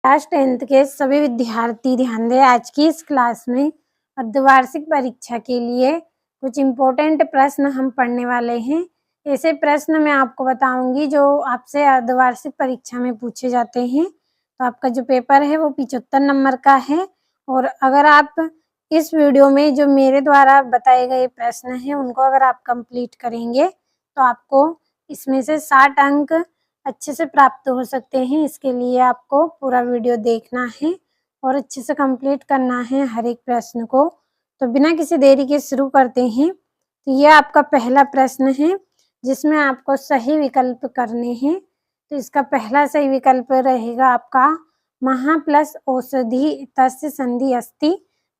Class 10th के सभी विद्यार्थी ध्यान दें। आज की इस क्लास में अर्धवार्षिक परीक्षा के लिए कुछ इम्पोर्टेंट प्रश्न हम पढ़ने वाले हैं। ऐसे प्रश्न मैं आपको बताऊंगी जो आपसे अर्धवार्षिक परीक्षा में पूछे जाते हैं। तो आपका जो पेपर है वो 75 नंबर का है। और अगर आप इस वीडियो में जो मेरे द्वारा बताए गए प्रश्न हैं उनको अगर आप कंप्लीट करेंगे तो आपको इसमें से 60 अंक अच्छे से प्राप्त हो सकते हैं। इसके लिए आपको पूरा वीडियो देखना है और अच्छे से कंप्लीट करना है हर एक प्रश्न को। तो बिना किसी देरी के शुरू करते हैं। तो ये आपका पहला प्रश्न है जिसमें आपको सही विकल्प करने हैं। तो इसका पहला सही विकल्प रहेगा आपका महा प्लस औषधि तस्य संधि अस्ति।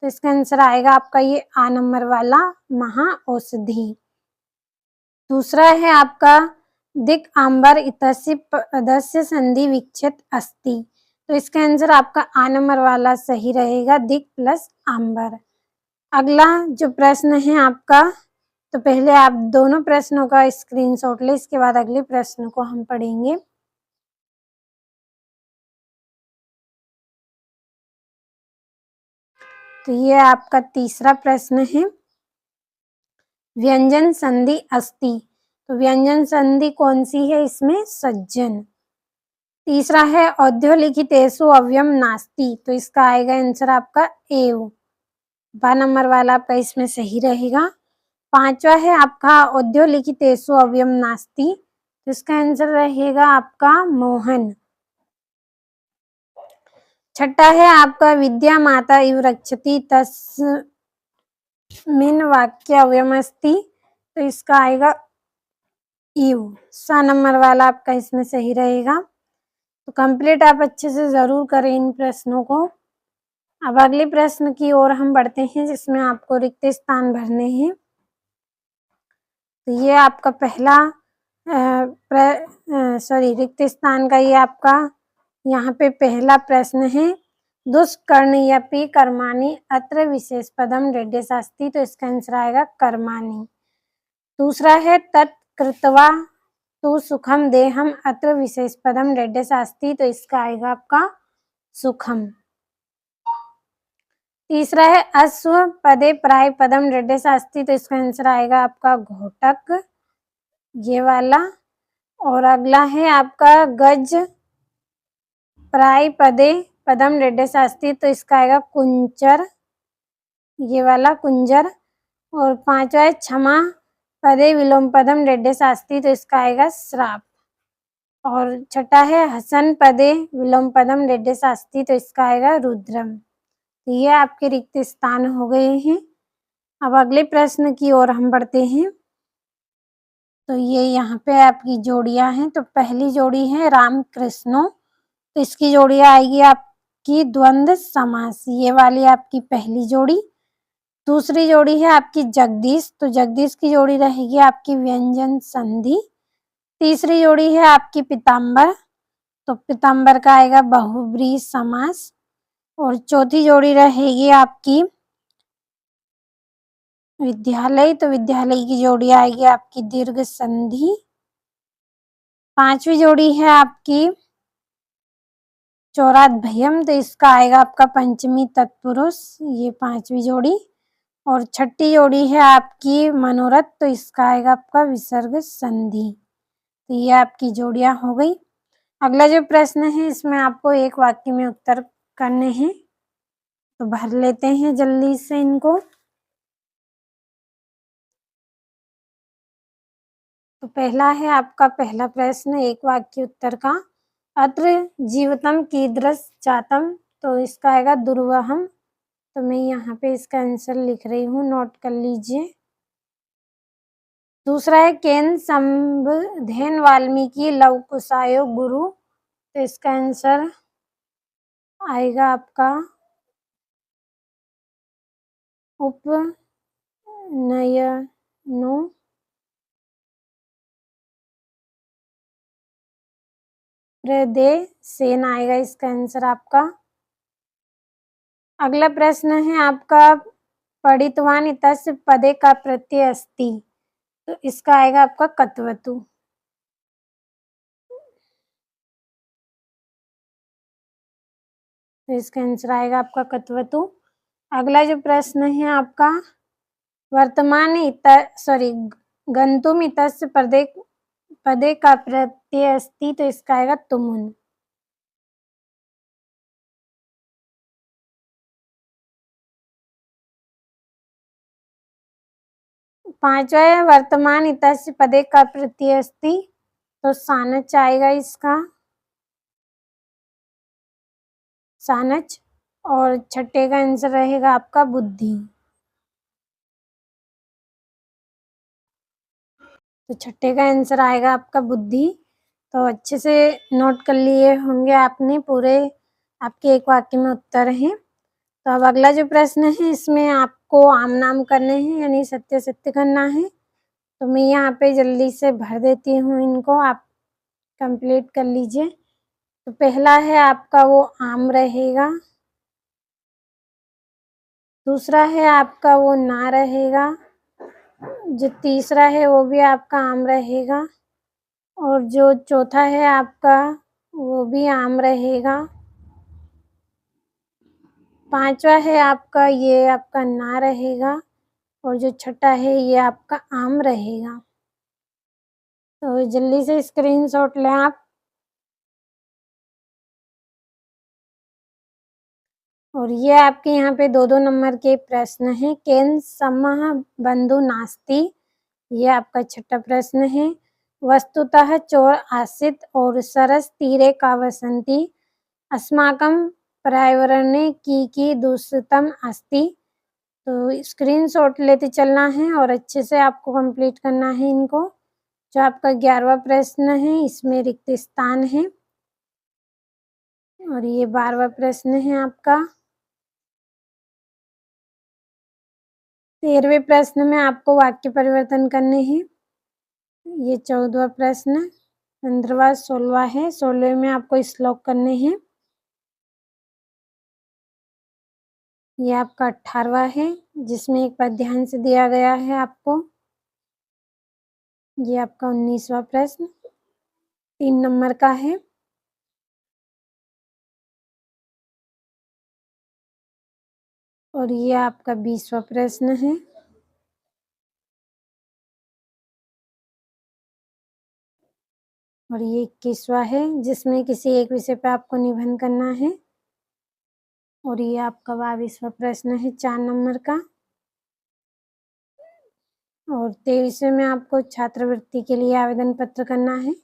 तो इसका आंसर आएगा आपका ये आ नंबर वाला महा औषधि। दूसरा है आपका दिक् आंबर इतस्य पदस्य संधि विच्छेद अस्ति। तो इसका आंसर आपका आ नंबर वाला सही रहेगा, दिक् प्लस आंबर। अगला जो प्रश्न है आपका, तो पहले आप दोनों प्रश्नों का स्क्रीनशॉट ले, इसके बाद अगले प्रश्न को हम पढ़ेंगे। तो ये आपका तीसरा प्रश्न है, व्यंजन संधि अस्ति। तो व्यंजन संधि कौन सी है इसमें? सज्जन। तीसरा है औद्योलिखितेषु अव्ययम नास्ति। तो इसका आएगा आंसर आपका एव, 12 नंबर वाला आपका इसमें सही रहेगा। पांचवा है आपका औद्योलिखितेषु अव्ययम नास्ति। तो इसका आंसर रहेगा आपका मोहन। छठा है आपका विद्या माता इव रक्षति तस्मिन् वाक्य अव्ययम अस्ति। तो इसका आएगा इव, 6 नंबर वाला आपका इसमें सही रहेगा। तो कंप्लीट आप अच्छे से जरूर करें इन प्रश्नों को। अब अगले प्रश्न की ओर हम बढ़ते हैं जिसमें आपको रिक्त स्थान भरने हैं। तो ये आपका पहला रिक्त स्थान का ये आपका यहाँ पे पहला प्रश्न है, दुष्कर्णयपि कर्माणि अत्र विशेष पदम रेड्यशास्ति। तो इसका आंसर आएगा कर्माणि। दूसरा है तत्कृत्वा तु सुखम देहम अत्र विशेष पदम रेड्यशास्ति। तो इसका आएगा आपका सुखम। तीसरा है अश्व पदे प्राय पदम रेड्यशास्ति। तो इसका आंसर आएगा आपका घोटक, ये वाला। और अगला है आपका गज प्राय पदे पदम रेड्यशास्ति। तो इसका आएगा कुंचर, ये वाला कुंजर। और पांचवा है क्षमा पदे विलोम पदम रेड्यशास्ति। तो इसका आएगा श्राप। और छठा है हसन पदे विलोम पदम रेड्यशास्ति। तो इसका आएगा रुद्रम। तो ये आपके रिक्त स्थान हो गए हैं। अब अगले प्रश्न की ओर हम बढ़ते हैं। तो ये यहाँ पे आपकी जोड़ियां हैं। तो पहली जोड़ी है राम कृष्णो। तो इसकी जोड़ी आएगी आपकी द्वंद्व समास, ये वाली आपकी पहली जोड़ी। दूसरी जोड़ी है आपकी जगदीश। तो जगदीश की जोड़ी रहेगी आपकी व्यंजन संधि। तीसरी जोड़ी है आपकी पीताम्बर। तो पीताम्बर का आएगा बहुब्रीहि समास। और चौथी जोड़ी रहेगी आपकी विद्यालय। तो विद्यालय की जोड़ी आएगी आपकी दीर्घ संधि। पांचवी जोड़ी है आपकी चौराद्भयम। तो इसका आएगा आपका पंचमी तत्पुरुष, ये पांचवी जोड़ी। और छठी जोड़ी है आपकी मनोरथ। तो इसका आएगा आपका विसर्ग संधि। तो ये आपकी जोड़ियां हो गई। अगला जो प्रश्न है इसमें आपको एक वाक्य में उत्तर करने हैं। तो भर लेते हैं जल्दी से इनको। तो पहला है आपका पहला प्रश्न एक वाक्य उत्तर का, अत्र जीवितम कीदृश जातम। तो इसका आएगा दुर्वहम। तो मैं यहाँ पे इसका आंसर लिख रही हूँ, नोट कर लीजिए। दूसरा है केन संबुधेन वाल्मीकि लव कुशायो गुरु। तो इसका आंसर आएगा आपका उपनयनो प्रदेशेन आएगा इसका आंसर आपका। अगला प्रश्न है आपका पठितवान इतस्य पदे का प्रत्यय अस्ति। तो इसका आएगा आपका कत्वतु। तो इसका आंसर आएगा आपका कत्वतु। अगला जो प्रश्न है आपका, वर्तमान गन्तुम इतस्य पदे का प्रत्यय अस्ति, तो इसका आएगा तुमुन। पांचवा है, वर्तमान इतस्य पदे का प्रत्यय अस्ति, तो सानच आएगा इसका, सानच। और छठे का आंसर रहेगा आपका बुद्धि। तो छठे का आंसर आएगा आपका बुद्धि। तो अच्छे से नोट कर लिए होंगे आपने, पूरे आपके एक वाक्य में उत्तर हैं। तो अब अगला जो प्रश्न है, इसमें आपको आम नाम करने हैं, यानी सत्य सत्य करना है। तो मैं यहाँ पे जल्दी से भर देती हूँ इनको, आप कंप्लीट कर लीजिए। तो पहला है आपका वो आम रहेगा, दूसरा है आपका वो ना रहेगा, जो तीसरा है वो भी आपका आम रहेगा, और जो चौथा है आपका वो भी आम रहेगा, पांचवा है आपका ये आपका ना रहेगा, और जो छठा है ये आपका आम रहेगा। तो जल्दी से स्क्रीनशॉट लें आप। और ये आपके यहाँ पे 2-2 नंबर के प्रश्न हैं। केन समः बंधु नास्ति, ये आपका छठा प्रश्न है। वस्तुतः चोर आसीत् और सरस तीरे का वसंती, अस्माकं पर्यावरणे की दूषितम अस्ति। तो स्क्रीनशॉट लेते चलना है और अच्छे से आपको कंप्लीट करना है इनको। जो आपका 11वां प्रश्न है, इसमें रिक्त स्थान है, और ये 12वां प्रश्न है आपका। 13वें प्रश्न में आपको वाक्य परिवर्तन करने हैं। ये 14वां प्रश्न, 15वां 16वां है। 16वें में आपको श्लोक करने हैं। ये आपका 18वां है, जिसमें एक पद्यांश से दिया गया है आपको। ये आपका 19वां प्रश्न 3 नंबर का है। और ये आपका 20वां प्रश्न है। और ये 21वां है, जिसमें किसी एक विषय पे आपको निबंध करना है। और ये आपका 22वां प्रश्न है 4 नंबर का। और 23वें में आपको छात्रवृत्ति के लिए आवेदन पत्र करना है।